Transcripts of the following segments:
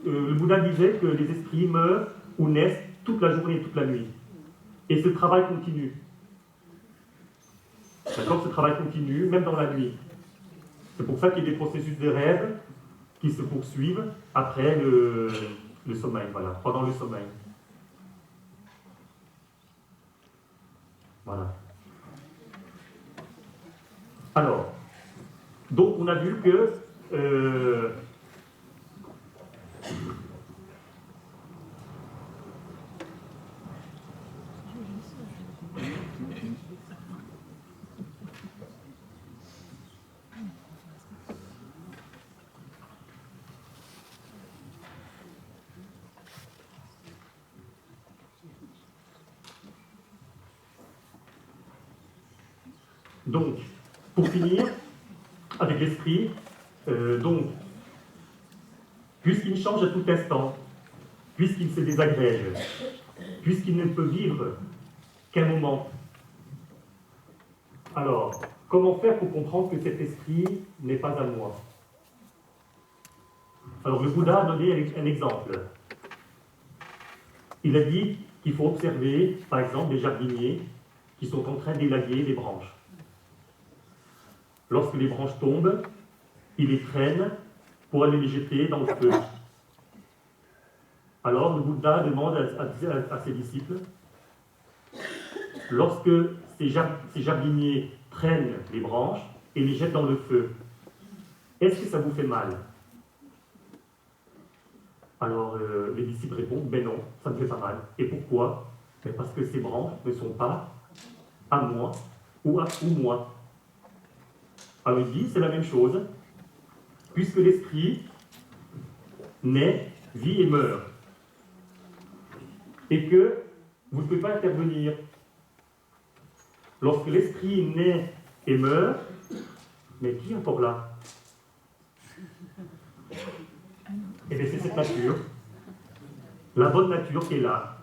le Bouddha disait que les esprits meurent ou naissent toute la journée et toute la nuit. Et ce travail continue. D'accord? Ce travail continue, même dans la nuit. C'est pour ça qu'il y a des processus de rêve qui se poursuivent après le sommeil, voilà, pendant le sommeil. Voilà. Alors, donc on a vu que donc, pour finir, avec l'esprit, donc, puisqu'il change à tout instant, puisqu'il se désagrège, puisqu'il ne peut vivre qu'un moment, alors, comment faire pour comprendre que cet esprit n'est pas à moi? Alors, le Bouddha a donné un exemple. Il a dit qu'il faut observer, par exemple, des jardiniers qui sont en train d'élaguer les branches. Lorsque les branches tombent, il les traîne pour aller les jeter dans le feu. Alors le Bouddha demande à ses disciples, lorsque ces jardiniers traînent les branches et les jettent dans le feu, est-ce que ça vous fait mal? Alors les disciples répondent, ben non, ça ne me fait pas mal. Et pourquoi? Ben parce que ces branches ne sont pas à moi ou moi. Alors il dit, c'est la même chose, puisque l'esprit naît, vit et meurt, et que vous ne pouvez pas intervenir. Lorsque l'esprit naît et meurt, mais qui est encore là? Eh bien c'est cette nature, la bonne nature qui est là.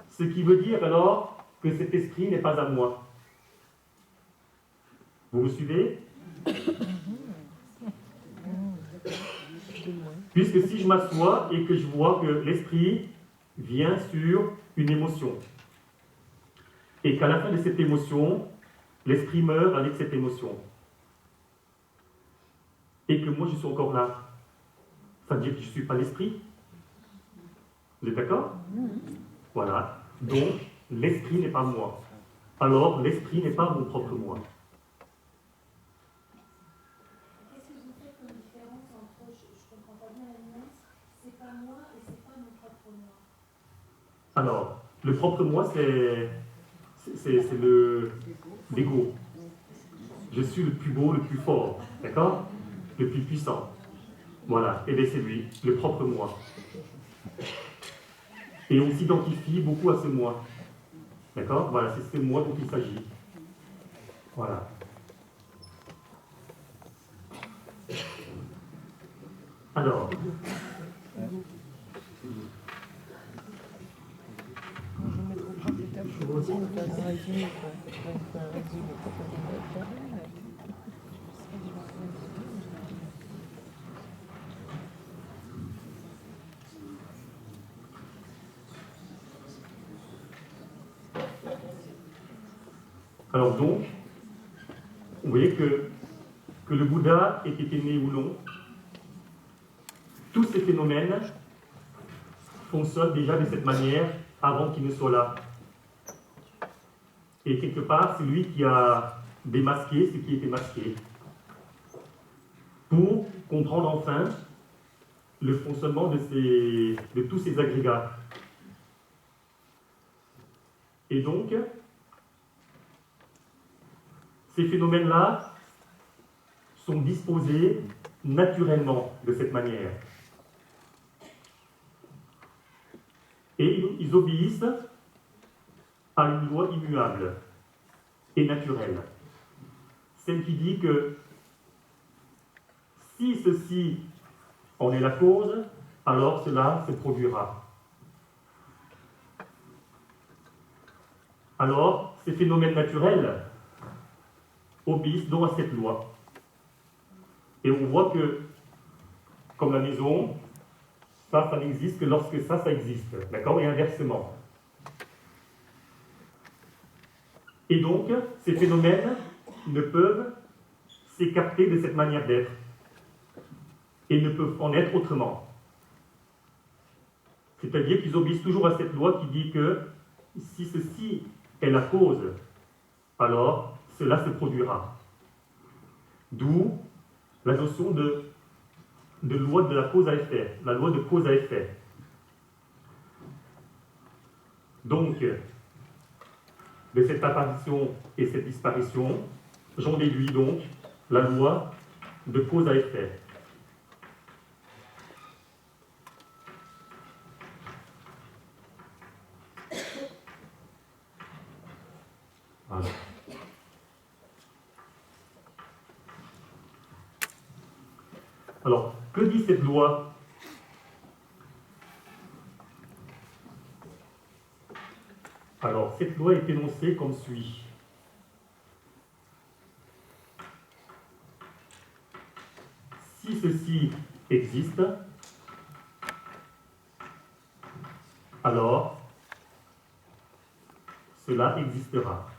Ce qui veut dire alors que cet esprit n'est pas à moi. Vous me suivez? Puisque si je m'assois et que je vois que l'esprit vient sur une émotion, et qu'à la fin de cette émotion, l'esprit meurt avec cette émotion, et que moi je suis encore là, ça veut dire que je ne suis pas l'esprit. Vous êtes d'accord? Voilà. Donc, l'esprit n'est pas moi. Alors, l'esprit n'est pas mon propre moi. Qu'est-ce que vous faites comme différence entre, je ne comprends pas bien la nuance, c'est pas moi et c'est pas mon propre moi? Alors, le propre moi, c'est l'ego. Je suis le plus beau, le plus fort, d'accord? Le plus puissant. Voilà, et bien c'est lui, le propre moi. Et on s'identifie beaucoup à ce moi. D'accord? Voilà, c'est ce moi dont il s'agit. Voilà. Alors. Alors donc, vous voyez que le Bouddha ait été né ou non, tous ces phénomènes fonctionnent déjà de cette manière avant qu'il ne soit là. Et quelque part, c'est lui qui a démasqué ce qui était masqué, pour comprendre enfin le fonctionnement de tous ces agrégats. Et donc, ces phénomènes-là sont disposés naturellement de cette manière. Et ils obéissent à une loi immuable et naturelle. Celle qui dit que si ceci en est la cause, alors cela se produira. Alors, ces phénomènes naturels obéissent donc à cette loi. Et on voit que, comme la maison, ça n'existe que lorsque ça existe. D'accord? Et inversement. Et donc, ces phénomènes ne peuvent s'écarter de cette manière d'être et ne peuvent en être autrement. C'est-à-dire qu'ils obéissent toujours à cette loi qui dit que si ceci est la cause, alors cela se produira. D'où la notion de loi de la cause à effet, la loi de cause à effet. Donc, de cette apparition et cette disparition, j'en déduis donc la loi de cause à effet. Voilà. Alors, que dit cette loi? Alors, cette loi est énoncée comme suit. Si ceci existe, alors cela existera.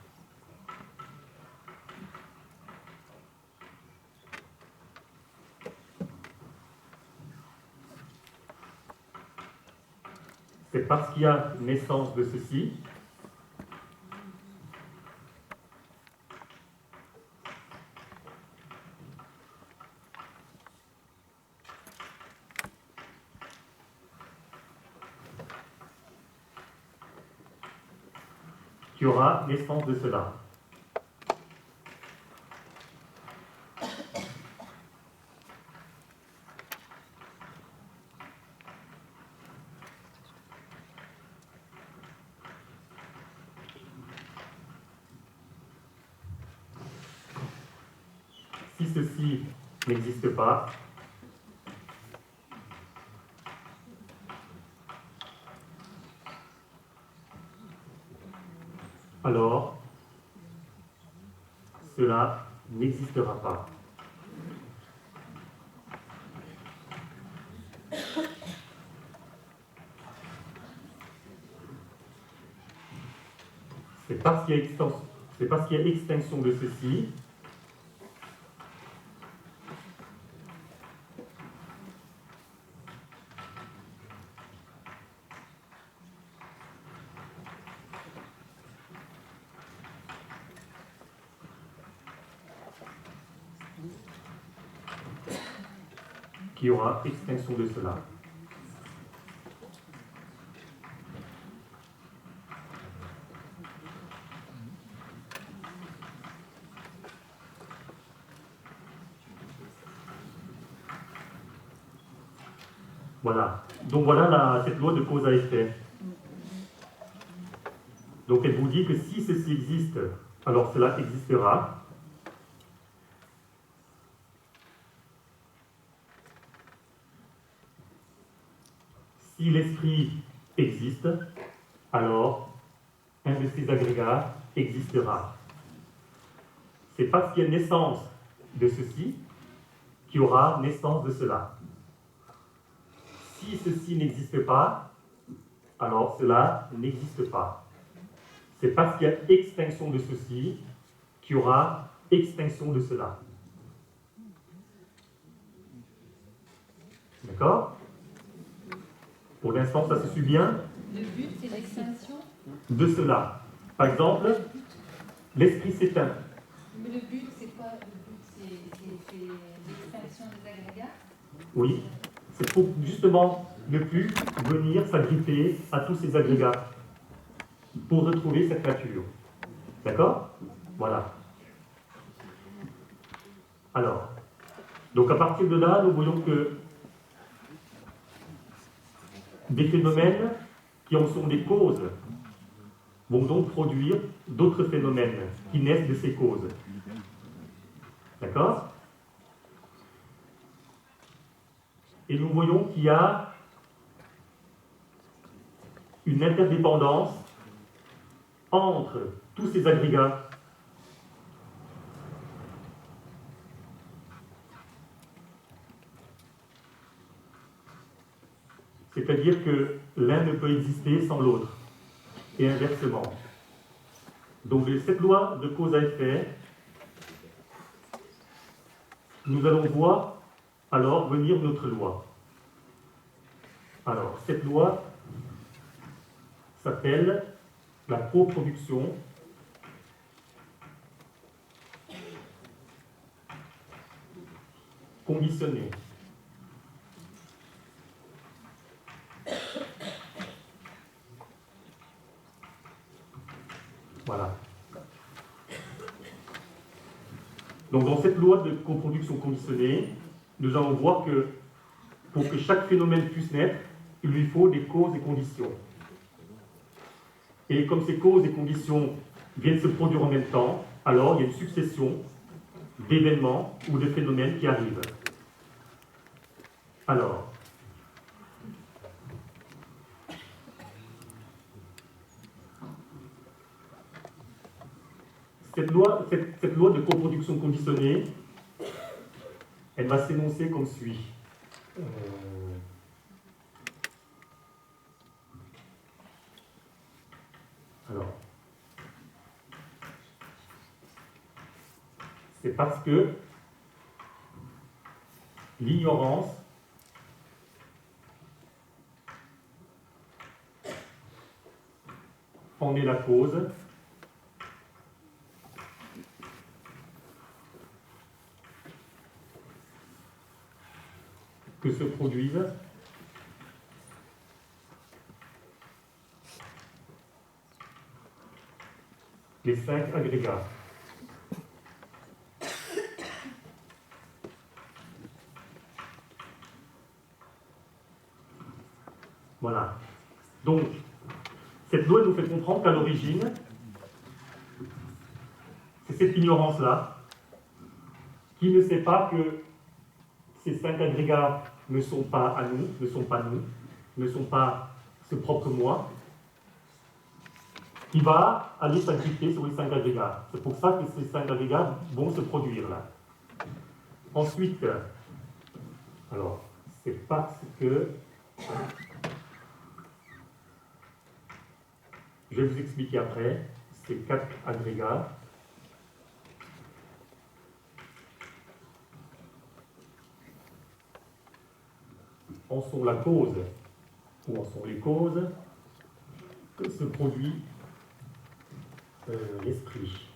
C'est parce qu'il y a naissance de ceci qu'il y aura naissance de cela. Si ceci n'existe pas, alors cela n'existera pas. C'est parce qu'il y a extinction de ceci qu'il y aura extinction de cela. Voilà. Donc voilà cette loi de cause à effet. Donc elle vous dit que si ceci existe, alors cela existera. Si l'esprit existe, alors un de ces agrégats existera. C'est parce qu'il y a naissance de ceci qu'il y aura naissance de cela. Si ceci n'existe pas, alors cela n'existe pas. C'est parce qu'il y a extinction de ceci qu'il y aura extinction de cela. D'accord? Pour l'instant, ça se suit bien? Le but, c'est l'extinction. De cela. Par exemple, l'esprit s'éteint. Mais le but, c'est quoi? Le but, c'est l'extinction des agrégats? Oui. C'est pour justement ne plus venir s'agripper à tous ces agrégats pour retrouver cette nature. D'accord? Voilà. Alors, donc à partir de là, nous voyons que des phénomènes qui en sont des causes vont donc produire d'autres phénomènes qui naissent de ces causes. D'accord? Et nous voyons qu'il y a une interdépendance entre tous ces agrégats. C'est-à-dire que l'un ne peut exister sans l'autre, et inversement. Donc cette loi de cause à effet, nous allons voir alors venir notre loi. Alors, cette loi s'appelle la coproduction conditionnée. Voilà. Donc dans cette loi de coproduction conditionnée, nous allons voir que pour que chaque phénomène puisse naître, il lui faut des causes et conditions. Et comme ces causes et conditions viennent se produire en même temps, alors il y a une succession d'événements ou de phénomènes qui arrivent. Alors, cette loi de coproduction conditionnée, elle va s'énoncer comme suit. Alors, c'est parce que l'ignorance en est la cause, que se produisent les 5 agrégats. Voilà. Donc, cette loi nous fait comprendre qu'à l'origine, c'est cette ignorance-là qui ne sait pas que ces 5 agrégats ne sont pas à nous, ne sont pas ce propre moi, qui va aller s'agriper sur les 5 agrégats. C'est pour ça que ces 5 agrégats vont se produire là. Ensuite, alors, c'est parce que je vais vous expliquer après ces 4 agrégats. En sont la cause, ou en sont les causes, que se produit l'esprit.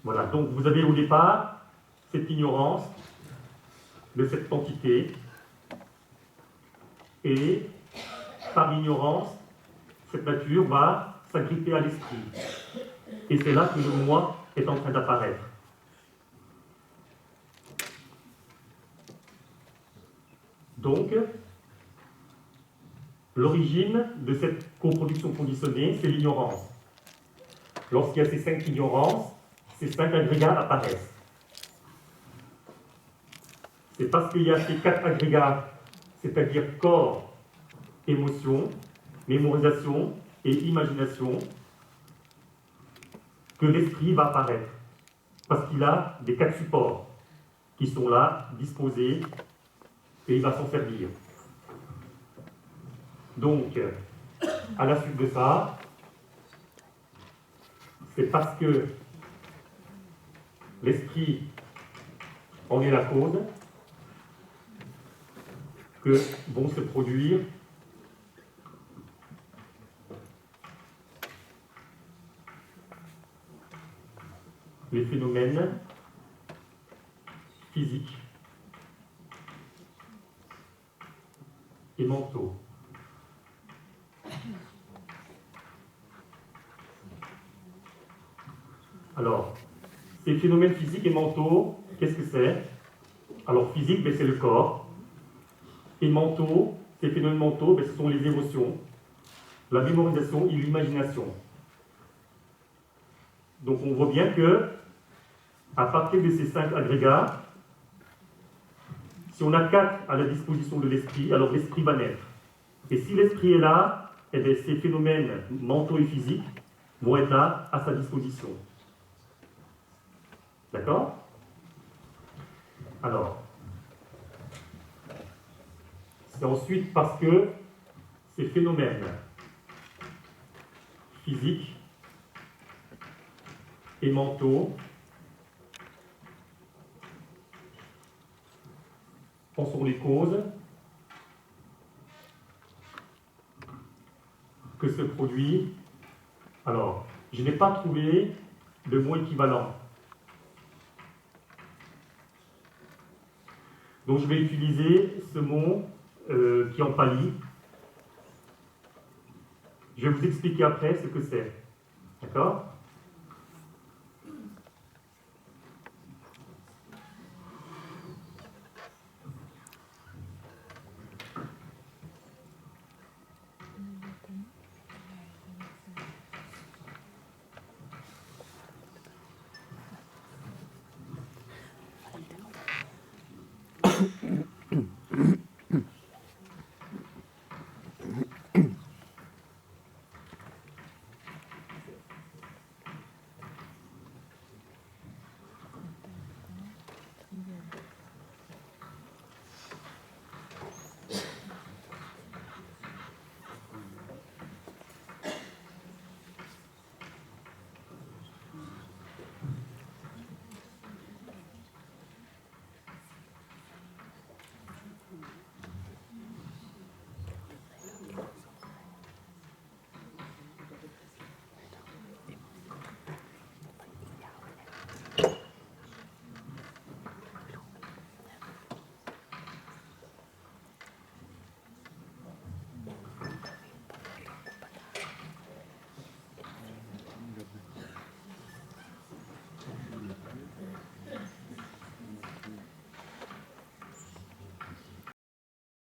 Voilà, donc vous avez au départ cette ignorance de cette entité, et par ignorance, cette nature va s'agripper à l'esprit. Et c'est là que le moi est en train d'apparaître. Donc, l'origine de cette coproduction conditionnée, c'est l'ignorance. Lorsqu'il y a ces 5 ignorances, ces 5 agrégats apparaissent. C'est parce qu'il y a ces 4 agrégats, c'est-à-dire corps, émotion, mémorisation et imagination, que l'esprit va apparaître. Parce qu'il a des 4 supports qui sont là, disposés, et il va s'en servir. Donc, à la suite de ça, c'est parce que l'esprit en est la cause que vont se produire les phénomènes physiques et mentaux. Alors, ces phénomènes physiques et mentaux, qu'est-ce que c'est? Alors, physique, c'est le corps. Et mentaux, ces phénomènes mentaux, ce sont les émotions, la mémorisation et l'imagination. Donc, on voit bien que, à partir de ces 5 agrégats, si on a 4 à la disposition de l'esprit, alors l'esprit va naître. Et si l'esprit est là, eh bien, ces phénomènes mentaux et physiques vont être là à sa disposition. D'accord? Alors, C'est ensuite parce que ces phénomènes physiques et mentaux en sont les causes, que se produit. Alors, je n'ai pas trouvé de mot équivalent. Donc je vais utiliser ce mot qui en pâlit. Je vais vous expliquer après ce que c'est. D'accord ?